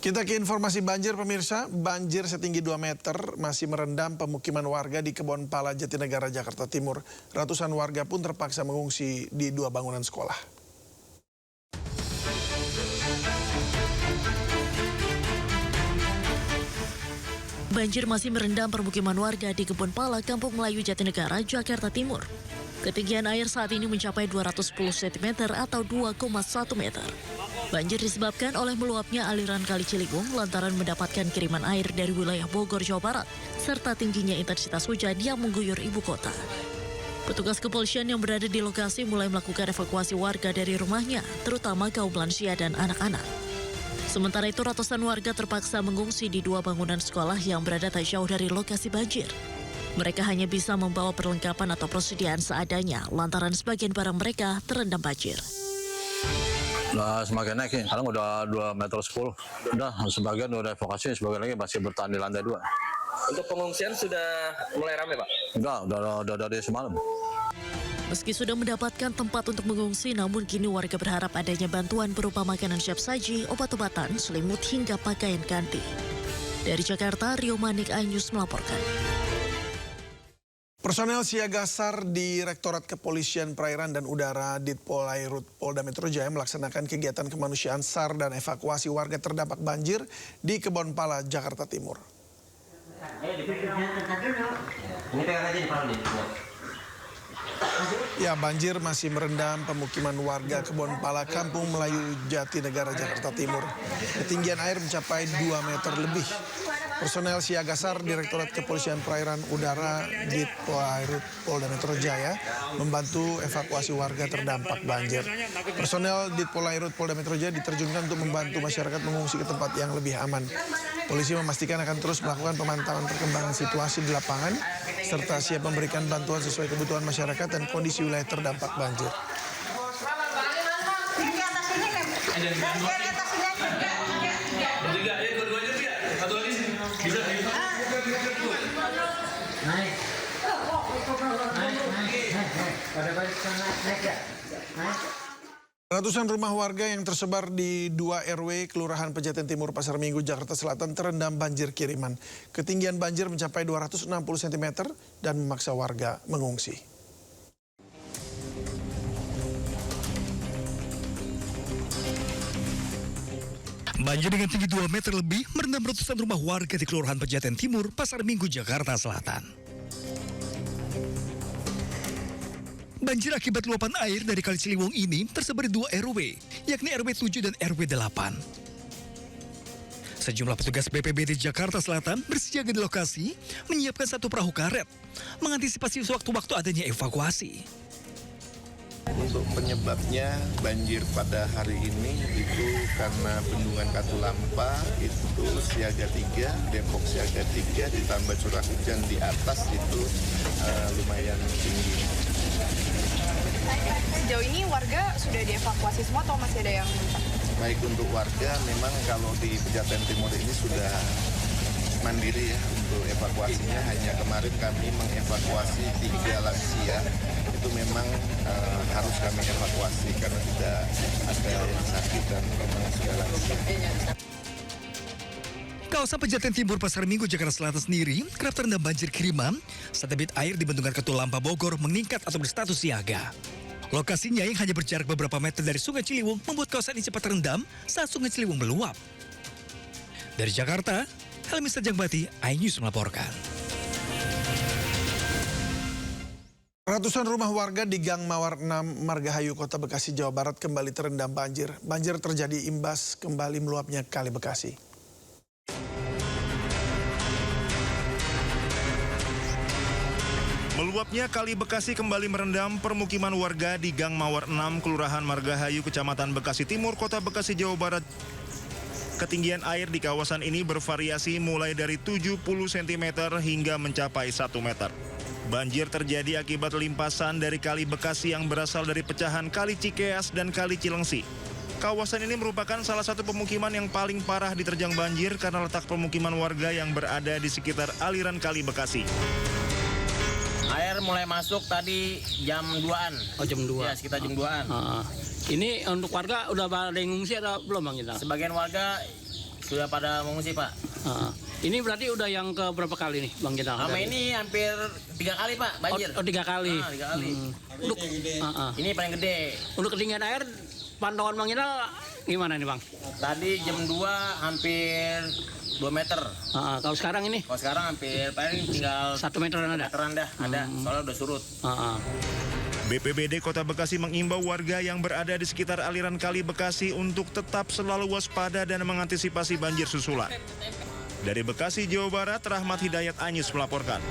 Kita ke informasi banjir pemirsa. Banjir setinggi 2 meter masih merendam pemukiman warga di Kebon Pala, Jatinegara, Jakarta Timur. Ratusan warga pun terpaksa mengungsi di 2 bangunan sekolah. Banjir masih merendam permukiman warga di Kebon Pala, Kampung Melayu, Jatinegara, Jakarta Timur. Ketinggian air saat ini mencapai 210 cm atau 2,1 meter. Banjir disebabkan oleh meluapnya aliran Kali Ciliwung lantaran mendapatkan kiriman air dari wilayah Bogor, Jawa Barat, serta tingginya intensitas hujan yang mengguyur ibu kota. Petugas kepolisian yang berada di lokasi mulai melakukan evakuasi warga dari rumahnya, terutama kaum lansia dan anak-anak. Sementara itu, ratusan warga terpaksa mengungsi di 2 bangunan sekolah yang berada tak jauh dari lokasi banjir. Mereka hanya bisa membawa perlengkapan atau persediaan seadanya lantaran sebagian barang mereka terendam banjir. Nah, semakin naik nih, sekarang udah 2,10 meter. Udah, sebagian udah evakuasi, sebagian lagi masih bertahan di lantai 2. Untuk pengungsian sudah mulai ramai, Pak? Enggak, udah dari semalam. Meski sudah mendapatkan tempat untuk mengungsi, namun kini warga berharap adanya bantuan berupa makanan siap saji, obat-obatan, selimut, hingga pakaian ganti. Dari Jakarta, Rio Manik, iNews melaporkan. Personel siaga SAR Direktorat Kepolisian Perairan dan Udara Ditpolairut Polda Metro Jaya melaksanakan kegiatan kemanusiaan SAR dan evakuasi warga terdampak banjir di Kebon Pala, Jakarta Timur. Ya, banjir masih merendam pemukiman warga Kebon Pala, Kampung Melayu, Jatinegara, Jakarta Timur. Ketinggian air mencapai 2 meter lebih. Personel siaga SAR Direktorat Kepolisian Perairan Udara Ditpolairut Polda Metro Jaya membantu evakuasi warga terdampak banjir. Personel Ditpolairut Polda Metro Jaya diterjunkan untuk membantu masyarakat mengungsi ke tempat yang lebih aman. Polisi memastikan akan terus melakukan pemantauan perkembangan situasi di lapangan serta siap memberikan bantuan sesuai kebutuhan masyarakat dan kondisi wilayah terdampak banjir. Ratusan rumah warga yang tersebar di 2 RW Kelurahan Pejaten Timur, Pasar Minggu, Jakarta Selatan terendam banjir kiriman. Ketinggian banjir mencapai 260 cm dan memaksa warga mengungsi. Banjir dengan tinggi 2 meter lebih merendam ratusan rumah warga di Kelurahan Pejaten Timur, Pasar Minggu, Jakarta Selatan. Banjir akibat luapan air dari Kali Ciliwung ini tersebar di 2 RW, yakni RW 7 dan RW 8. Sejumlah petugas BPBD Jakarta Selatan bersiaga di lokasi, menyiapkan 1 perahu karet, mengantisipasi sewaktu-waktu adanya evakuasi. Untuk penyebabnya banjir pada hari ini itu karena bendungan Katulampa itu siaga 3, Depok siaga 3 ditambah curah hujan di atas itu lumayan tinggi. Sejauh ini warga sudah dievakuasi semua atau masih ada yang mentok? Baik, untuk warga memang kalau di Pejaten Timur ini sudah mandiri ya untuk evakuasinya. Hanya kemarin kami mengevakuasi 3 lansia. Itu memang harus kami evakuasi karena tidak ada yang sakit dan memang sudah lansia. Kawasan Pejaten Timur, Pasar Minggu, Jakarta Selatan sendiri kerap terendam banjir kiriman saat debit air di bendungan Katulampa Bogor meningkat atau berstatus siaga. Lokasinya yang hanya berjarak beberapa meter dari Sungai Ciliwung membuat kawasan ini cepat terendam saat Sungai Ciliwung meluap. Dari Jakarta, Helmi Sarjangbati, iNews melaporkan. Ratusan rumah warga di Gang Mawar 6, Margahayu, Kota Bekasi, Jawa Barat kembali terendam banjir. Banjir terjadi imbas kembali meluapnya Kali Bekasi. Meluapnya Kali Bekasi kembali merendam permukiman warga di Gang Mawar 6, Kelurahan Margahayu, Kecamatan Bekasi Timur, Kota Bekasi, Jawa Barat. Ketinggian air di kawasan ini bervariasi mulai dari 70 cm hingga mencapai 1 meter. Banjir terjadi akibat limpasan dari Kali Bekasi yang berasal dari pecahan Kali Cikeas dan Kali Cilengsi. Kawasan ini merupakan salah satu pemukiman yang paling parah diterjang banjir karena letak pemukiman warga yang berada di sekitar aliran Kali Bekasi. Air mulai masuk tadi jam 2-an. Oh, jam 2. Ya, sekitar jam 2-an. Ini untuk warga udah ada yang ngungsi atau belum, Bang? Sebagian warga sudah pada mengungsi, Pak. Ini berarti udah yang ke berapa kali nih, Bang Jenal? Sama ini hampir 3 kali, Pak, banjir. Oh, 3 kali. 3 kali. Untuk, Ini paling gede. untuk ketinggian air, pantauan Bang Jenal gimana nih, Bang? Tadi jam 2 hampir 2 meter. Kalau sekarang ini? Kalau sekarang hampir paling tinggal 1 meteran ada? meteran dah, ada. Soalnya udah surut. BPBD Kota Bekasi mengimbau warga yang berada di sekitar aliran Kali Bekasi untuk tetap selalu waspada dan mengantisipasi banjir susulan. Dari Bekasi, Jawa Barat, Rahmat Hidayat Anyus melaporkan.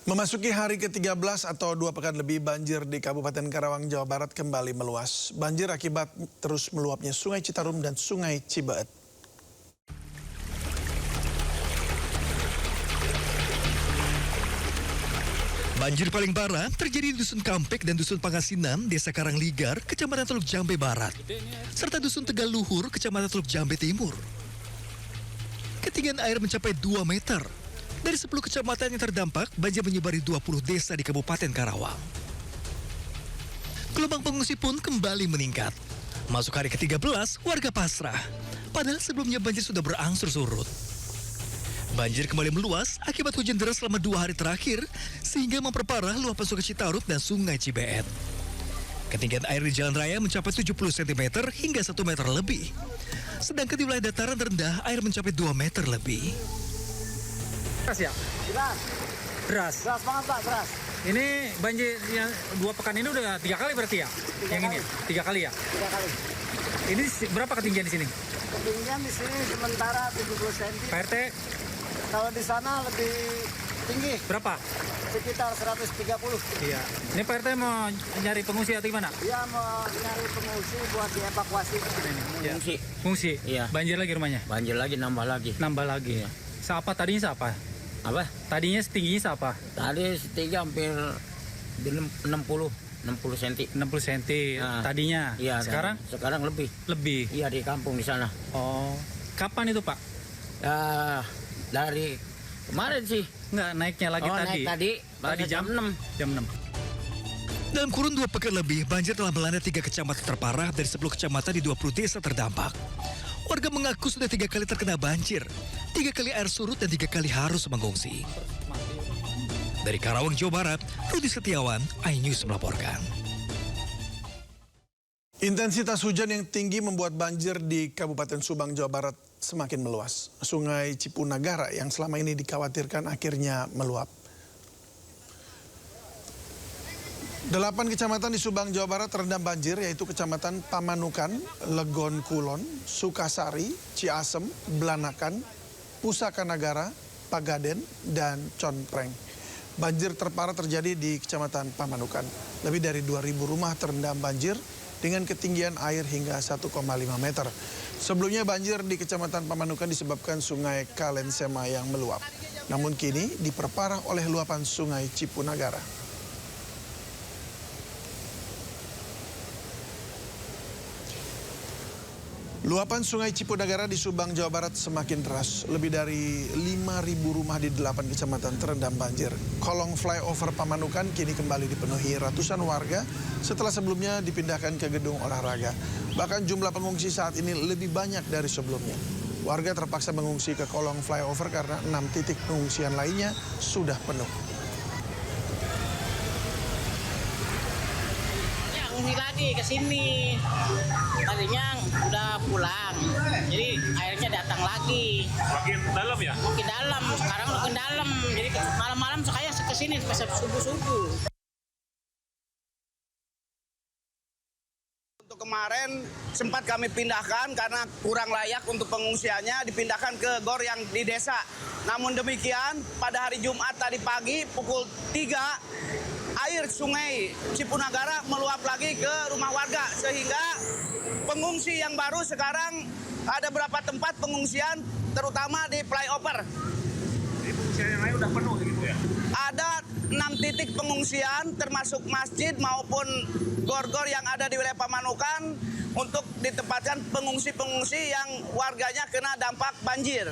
Memasuki hari ke-13 atau 2 pekan lebih, banjir di Kabupaten Karawang, Jawa Barat kembali meluas. Banjir akibat terus meluapnya Sungai Citarum dan Sungai Cibeet. Banjir paling parah terjadi di Dusun Kampek dan Dusun Pangasinan, Desa Karangligar, Kecamatan Teluk Jambe Barat, serta Dusun Tegal Luhur, Kecamatan Teluk Jambe Timur. Ketinggian air mencapai 2 meter. Dari 10 kecamatan yang terdampak, banjir menyebari 20 desa di Kabupaten Karawang. Gelombang pengungsi pun kembali meningkat. Masuk hari ke-13, warga pasrah. Padahal sebelumnya banjir sudah berangsur surut. Banjir kembali meluas akibat hujan deras selama 2 hari terakhir, sehingga memperparah luapan Sungai Citarum dan Sungai Cibeet. Ketinggian air di jalan raya mencapai 70 cm hingga 1 meter lebih. Sedangkan di wilayah dataran rendah, air mencapai 2 meter lebih. Deras ya? Deras. Deras banget, Pak, deras. Ini banjir yang 2 pekan ini udah 3 kali berarti ya? Yang ini 3 kali ya? 3 kali. Ini berapa ketinggian di sini? Ketinggian di sini sementara 70 cm. Pak RT? Kalau di sana lebih tinggi. Berapa? Sekitar 130. Iya. Ini Pak RT mau nyari pengungsi atau gimana? Iya, mau nyari pengungsi buat dievakuasi. Pengungsi. Pengungsi? Iya. Banjir lagi rumahnya? Banjir lagi, nambah lagi. Nambah lagi. Iya. Siapa tadinya siapa? Apa? Tadinya setingginya siapa? Tadi setinggi hampir 60 cm. 60 cm tadinya. Iya. Sekarang? Sekarang lebih. Lebih. Iya, di kampung di sana. Oh. Kapan itu, Pak? Dari kemarin sih. Enggak, naiknya lagi tadi. Naik tadi. Tadi jam 6. Jam 6. Dalam kurun 2 pekan lebih, banjir telah melanda 3 kecamatan terparah dari 10 kecamatan di 20 desa terdampak. Warga mengaku sudah 3 kali terkena banjir, 3 kali air surut dan 3 kali harus mengungsi. Dari Karawang, Jawa Barat, Rudi Setiawan, iNews melaporkan. Intensitas hujan yang tinggi membuat banjir di Kabupaten Subang, Jawa Barat semakin meluas. Sungai Cipunagara yang selama ini dikhawatirkan akhirnya meluap. 8 kecamatan di Subang, Jawa Barat terendam banjir, yaitu Kecamatan Pamanukan, Legon Kulon, Sukasari, Ciasem, Blanakan, Pusaka Nagara, Pagaden, dan Conpreng. Banjir terparah terjadi di Kecamatan Pamanukan. Lebih dari 2.000 rumah terendam banjir dengan ketinggian air hingga 1,5 meter. Sebelumnya banjir di Kecamatan Pamanukan disebabkan Sungai Kalensema yang meluap. Namun kini diperparah oleh luapan Sungai Cipunagara. Luapan Sungai Cipunagara di Subang, Jawa Barat semakin deras. Lebih dari 5.000 rumah di 8 kecamatan terendam banjir. Kolong flyover Pamanukan kini kembali dipenuhi ratusan warga setelah sebelumnya dipindahkan ke gedung olahraga. Bahkan jumlah pengungsi saat ini lebih banyak dari sebelumnya. Warga terpaksa mengungsi ke kolong flyover karena 6 titik pengungsian lainnya sudah penuh. Ngungsi lagi ke sini. Tadinya udah pulang, jadi airnya datang lagi. Makin dalam ya? Makin dalam, sekarang makin dalam. Jadi malam-malam saya ke sini sampai subuh-subuh. Untuk kemarin sempat kami pindahkan karena kurang layak untuk pengungsiannya, dipindahkan ke gor yang di desa. Namun demikian, pada hari Jumat tadi pagi pukul 3, air Sungai Cipunagara meluap lagi ke rumah warga, sehingga pengungsi yang baru sekarang ada beberapa tempat pengungsian, terutama di flyover. Jadi pengungsian yang lain udah penuh gitu ya? Ada 6 titik pengungsian, termasuk masjid maupun gor-gor yang ada di wilayah Pamanukan untuk ditempatkan pengungsi-pengungsi yang warganya kena dampak banjir.